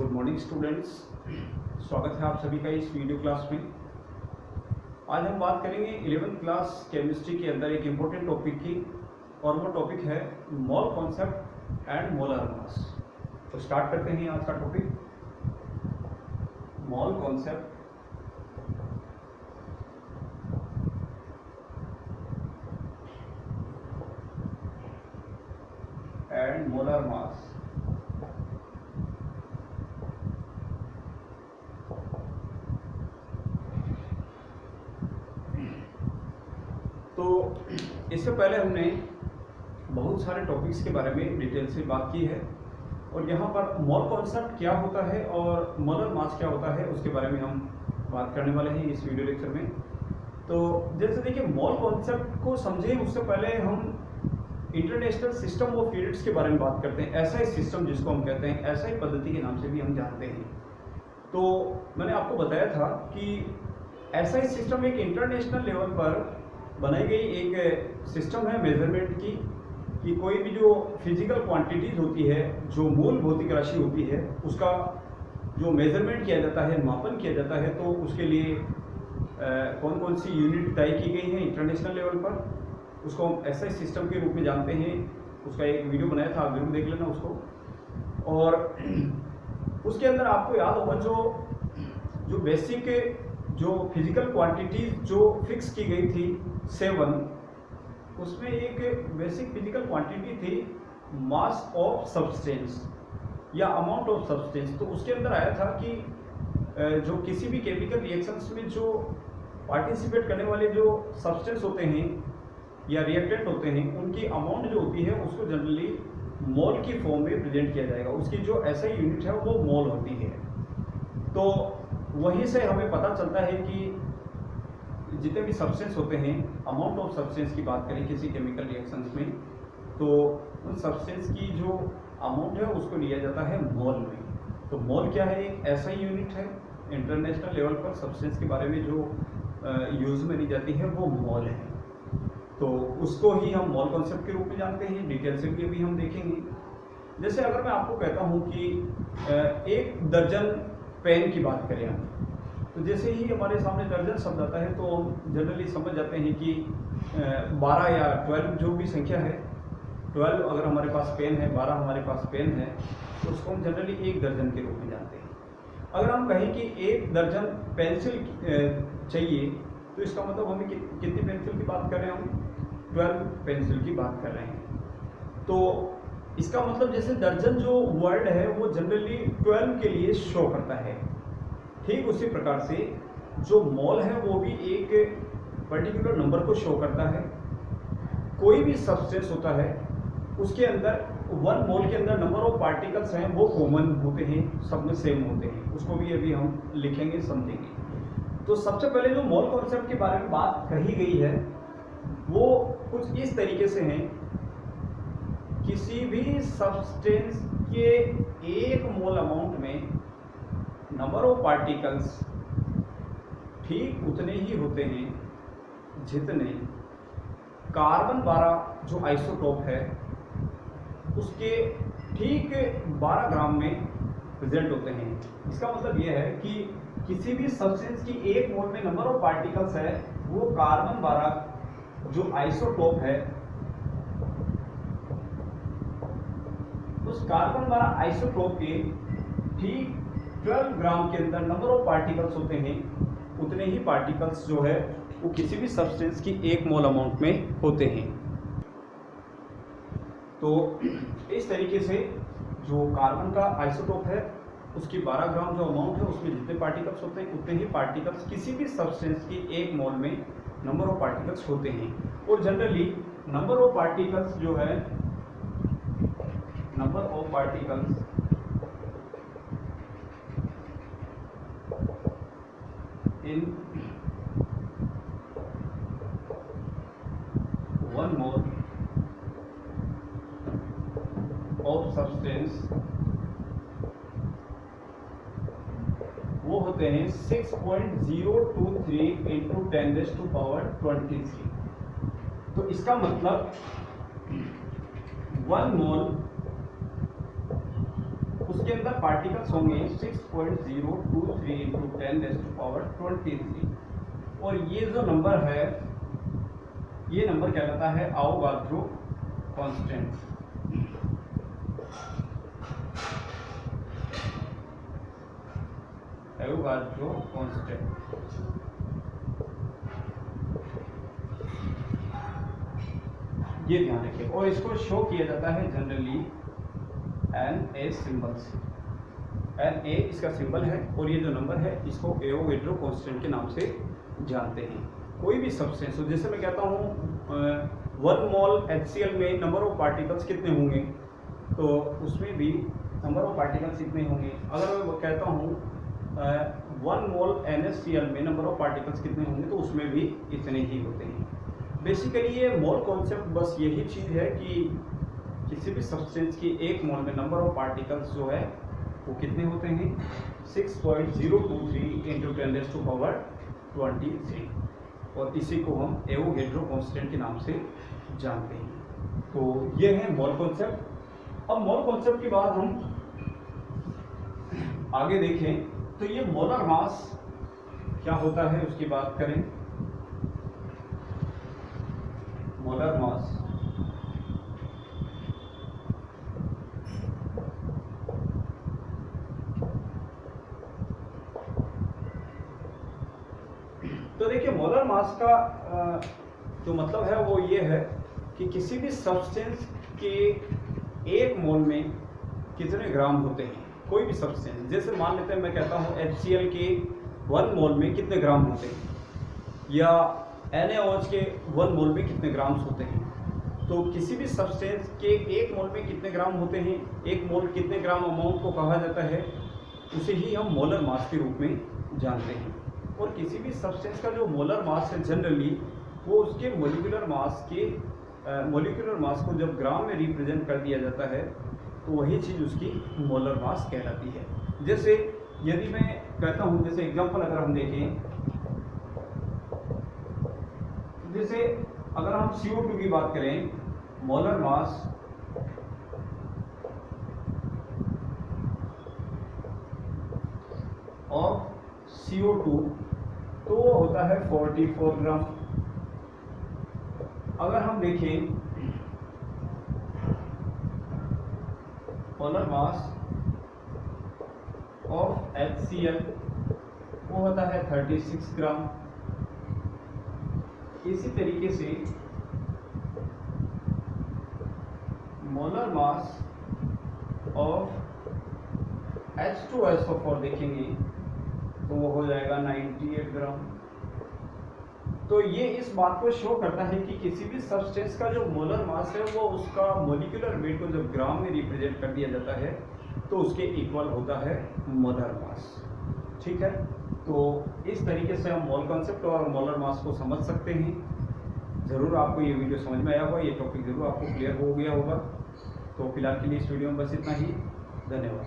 Good morning students, स्वागत है आप सभी का इस वीडियो क्लास में। आज हम बात करेंगे 11th क्लास केमिस्ट्री के अंदर एक इम्पोर्टेंट टॉपिक की, और वो टॉपिक है mole concept and molar mass. तो स्टार्ट करते हैं आज का topic, mole concept and molar mass. तो इससे पहले हमने बहुत सारे टॉपिक्स के बारे में डिटेल से बात की है, और यहाँ पर मोल कॉन्सेप्ट क्या होता है और मोलर मास क्या होता है उसके बारे में हम बात करने वाले हैं इस वीडियो लेक्चर में। तो जैसे देखिए, मोल कॉन्सेप्ट को समझें उससे पहले हम इंटरनेशनल सिस्टम ऑफ यूनिट्स के बारे में बात करते हैं। एसआई सिस्टम जिसको हम कहते हैं, एसआई पद्धति के नाम से भी हम जानते हैं। तो मैंने आपको बताया था कि एसआई सिस्टम एक इंटरनेशनल लेवल पर बनाई गई एक सिस्टम है मेजरमेंट की, कि कोई भी जो फिजिकल क्वांटिटीज होती है, जो मूल भौतिक राशि होती है, उसका जो मेजरमेंट किया जाता है, मापन किया जाता है, तो उसके लिए कौन कौन सी यूनिट तय की गई है इंटरनेशनल लेवल पर, उसको हम एसआई सिस्टम के रूप में जानते हैं। उसका एक वीडियो बनाया था, आप जरूर देख लेना उसको। और उसके अंदर आपको याद होगा जो बेसिक जो फिजिकल क्वांटिटीज जो फिक्स की गई थी 7, उसमें एक बेसिक फिजिकल क्वांटिटी थी मास ऑफ सब्सटेंस या अमाउंट ऑफ सब्सटेंस। तो उसके अंदर आया था कि जो किसी भी केमिकल रिएक्शंस में जो पार्टिसिपेट करने वाले जो सब्सटेंस होते हैं या रिएक्टेंट होते हैं, उनकी अमाउंट जो होती है उसको जनरली मोल की फॉर्म में प्रेजेंट किया जाएगा। उसकी जो एसआई यूनिट है वो मोल होती है। तो वहीं से हमें पता चलता है कि जितने भी सब्सटेंस होते हैं, अमाउंट ऑफ सब्सटेंस की बात करें किसी केमिकल रिएक्शंस में, तो उन सब्सटेंस की जो अमाउंट है उसको लिया जाता है मोल में। तो मोल क्या है? एक ऐसा यूनिट है इंटरनेशनल लेवल पर सब्सटेंस के बारे में जो यूज में ली जाती है, वो मोल है। तो उसको ही हम मोल कॉन्सेप्ट के रूप में जानते हैं। डिटेल से भी अभी हम देखेंगे। जैसे अगर मैं आपको कहता हूँ कि 1 दर्जन पेन की बात करें हम, तो जैसे ही हमारे सामने दर्जन शब्द आता है तो हम जनरली समझ जाते हैं कि 12 या 12 जो भी संख्या है, 12 अगर हमारे पास पेन है, 12 हमारे पास पेन है, तो उसको हम जनरली 1 दर्जन के रूप में जानते हैं। अगर हम कहें कि 1 दर्जन पेंसिल चाहिए, तो इसका मतलब हमें कितनी पेंसिल की बात कर रहे हैं? हम 12 पेंसिल की बात कर रहे हैं। तो इसका मतलब जैसे दर्जन जो वर्ड है वो जनरली 12 के लिए शो करता है, ठीक उसी प्रकार से जो मोल है वो भी एक पर्टिकुलर नंबर को शो करता है। कोई भी सब्सटेंस होता है उसके अंदर 1 मोल के अंदर नंबर ऑफ पार्टिकल्स हैं वो कॉमन होते हैं, सब में सेम होते हैं। उसको भी अभी हम लिखेंगे, समझेंगे। तो सबसे पहले जो मोल कॉन्सेप्ट के बारे में बात कही गई है वो कुछ इस तरीके से है, किसी भी सब्सटेंस के 1 मोल अमाउंट में नंबर ऑफ पार्टिकल्स ठीक उतने ही होते हैं जितने कार्बन 12 जो आइसोटोप है उसके ठीक 12 ग्राम में प्रेजेंट होते हैं। इसका मतलब यह है कि किसी भी सब्सटेंस की 1 मोल में नंबर ऑफ पार्टिकल्स है वो कार्बन 12 जो आइसोटोप है, उस कार्बन 12 आइसोटोप के ठीक 12 ग्राम के अंदर नंबर ऑफ पार्टिकल्स होते हैं, उतने ही पार्टिकल्स जो है वो किसी भी सब्सटेंस की 1 मोल अमाउंट में होते हैं। तो इस तरीके से जो कार्बन का आइसोटोप है उसकी 12 ग्राम जो अमाउंट है उसमें जितने पार्टिकल्स होते हैं उतने ही पार्टिकल्स किसी भी सब्सटेंस की 1 मोल में नंबर ऑफ पार्टिकल्स होते हैं। और जनरली नंबर ऑफ पार्टिकल्स जो है, number of particles in 1 mole of substance वो होते हैं 6.023 into 10⁻23। तो इसका मतलब 1 मोल उस उसके अंदर पार्टिकल्स होंगे 6.023 × 10⁻23 और ये जो नंबर है ये नंबर कहलाता है अवोगाड्रो कांस्टेंट। अवोगाड्रो कांस्टेंट ये ध्यान रखिए और इसको शो किया जाता है जनरली Na सिंबल से। Na इसका सिंबल है और ये जो नंबर है इसको एवोगाड्रो कांस्टेंट के नाम से जानते हैं। कोई भी सब्सटेंस हो, जैसे मैं कहता हूँ 1 मोल HCl में नंबर ऑफ पार्टिकल्स कितने होंगे, तो उसमें भी नंबर ऑफ पार्टिकल्स कितने होंगे। अगर मैं कहता हूँ 1 मोल NaCl में नंबर ऑफ पार्टिकल्स कितने होंगे, तो उसमें भी इतने ही होते हैं। बेसिकली ये मोल कॉन्सेप्ट बस यही चीज़ है कि किसी भी सब्सटेंस की 1 मोल में नंबर ऑफ पार्टिकल्स जो है वो कितने होते हैं 6.023 × 10⁻23 और इसी को हम एवोगाड्रो कांस्टेंट के नाम से जानते हैं। तो ये है मोल कॉन्सेप्ट। अब मोल कॉन्सेप्ट के बाद हम आगे देखें तो ये मोलर मास क्या होता है उसकी बात करें। मोलर मास तो देखिए मोलर मास का जो मतलब है वो ये है कि किसी भी सब्सटेंस के 1 मोल में कितने ग्राम होते हैं। कोई भी सब्सटेंस, जैसे मान लेते हैं मैं कहता हूँ HCl के 1 मोल में कितने ग्राम होते हैं या NaOH के 1 मोल में कितने ग्राम्स होते हैं। तो किसी भी सब्सटेंस के 1 मोल में कितने ग्राम होते हैं, 1 मोल कितने ग्राम अमाउंट को कहा जाता है, उसे ही हम मोलर मास के रूप में जानते हैं। और किसी भी सब्सटेंस का जो मोलर मास है जनरली वो उसके मोलिकुलर मास को जब ग्राम में रिप्रेजेंट कर दिया जाता है तो वही चीज़ उसकी मोलर मास कहलाती है। जैसे यदि मैं कहता हूँ, जैसे एग्जांपल अगर हम देखें, जैसे अगर हम CO2 की बात करें, मोलर मास ऑफ CO2 तो वो होता है 44 ग्राम। अगर हम देखें मोलर मास ऑफ HCl वो होता है 36 ग्राम। इसी तरीके से मोलर मास ऑफ H2SO4 देखेंगे तो वो हो जाएगा 98 ग्राम। तो ये इस बात को शो करता है कि किसी भी सब्सटेंस का जो मोलर मास है वो उसका मोलिकुलर वेट को जब ग्राम में रिप्रेजेंट कर दिया जाता है तो उसके इक्वल होता है मोलर मास। ठीक है, तो इस तरीके से हम मोल कॉन्सेप्ट और मोलर मास को समझ सकते हैं। ज़रूर आपको ये वीडियो समझ में आया होगा, ये टॉपिक ज़रूर आपको क्लियर हो गया होगा। तो फिलहाल के लिए इस वीडियो में बस इतना ही। धन्यवाद।